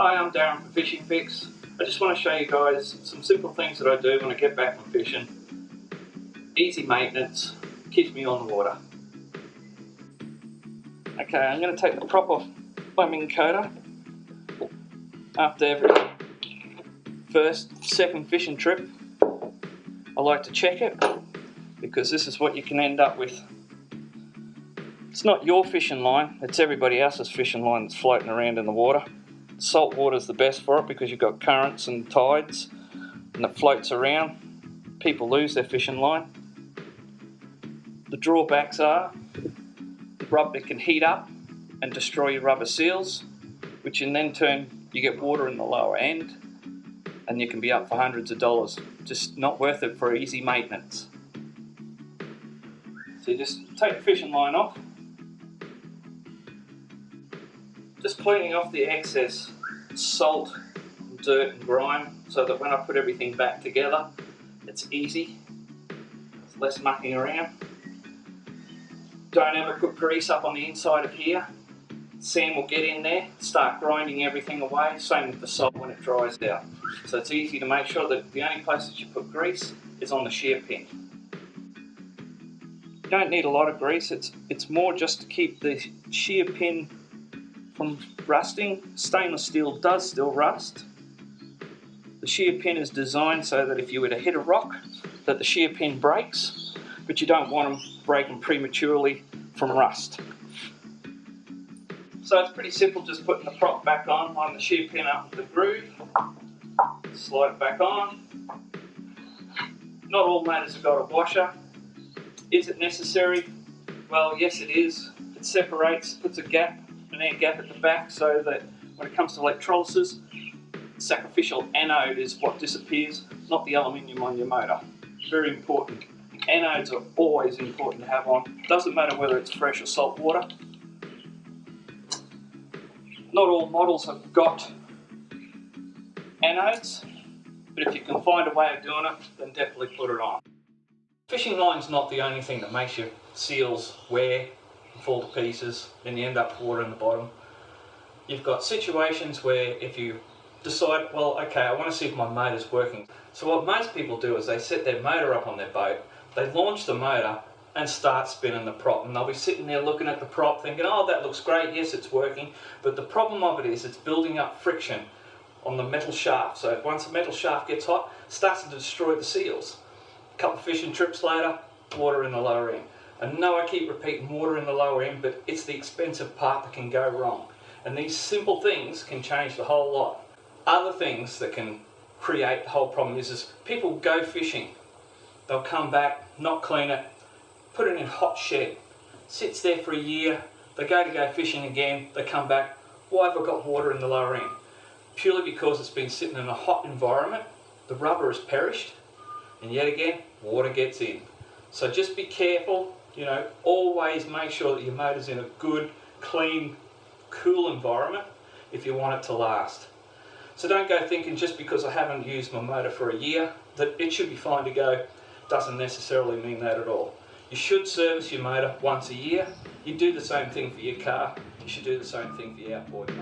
Hi, I'm Darren from Fishing Fix. I just want to show you guys some simple things that I do when I get back from fishing. Easy maintenance, keeps me on the water. Okay, I'm going to take the prop off my Minn Kota after every first, second fishing trip. I like to check it because this is what you can end up with. It's not your fishing line, it's everybody else's fishing line that's floating around in the water. Salt water is the best for it because you've got currents and tides and it floats around. People lose their fishing line. The drawbacks are the rubber can heat up and destroy your rubber seals, which in then turn you get water in the lower end and you can be up for hundreds of dollars. Just not worth it for easy maintenance. So you just take the fishing line off, just cleaning off the excess salt, dirt and grime so that when I put everything back together it's easy, it's less mucking around. Don't ever put grease up on the inside of here. Sand will get in there, start grinding everything away, same with the salt when it dries out. So it's easy to make sure that the only place that you put grease is on the shear pin. You don't need a lot of grease, it's more just to keep the shear pin from rusting. Stainless steel does still rust. The shear pin is designed so that if you were to hit a rock, that the shear pin breaks, but you don't want them breaking prematurely from rust. So it's pretty simple, just putting the prop back on, line the shear pin up with the groove, slide it back on. Not all motors have got a washer. Is it necessary? Well, yes it is. It separates, puts a gap, an air gap at the back so that when it comes to electrolysis, the sacrificial anode is what disappears, not the aluminium on your motor. Very important. Anodes are always important to have on. Doesn't matter whether it's fresh or salt water. Not all models have got anodes, but if you can find a way of doing it, then definitely put it on. Fishing line's not the only thing that makes your seals wear, fall to pieces, and you end up with water in the bottom. You've got situations where if you decide, well, okay, I want to see if my motor's working. So what most people do is they set their motor up on their boat, they launch the motor and start spinning the prop, and they'll be sitting there looking at the prop thinking, oh, that looks great, yes, it's working, but the problem of it is it's building up friction on the metal shaft. So once the metal shaft gets hot, it starts to destroy the seals. A couple of fishing trips later, water in the lower end. And no, I keep repeating water in the lower end, but it's the expensive part that can go wrong. And these simple things can change the whole lot. Other things that can create the whole problem is people go fishing. They'll come back, not clean it, put it in a hot shed, sits there for a year, they go fishing again, they come back, why have I got water in the lower end? Purely because it's been sitting in a hot environment, the rubber has perished, and yet again, water gets in. So just be careful, you know, always make sure that your motor's in a good, clean, cool environment if you want it to last. So don't go thinking just because I haven't used my motor for a year that it should be fine to go. Doesn't necessarily mean that at all. You should service your motor once a year. You do the same thing for your car. You should do the same thing for your outboard motor.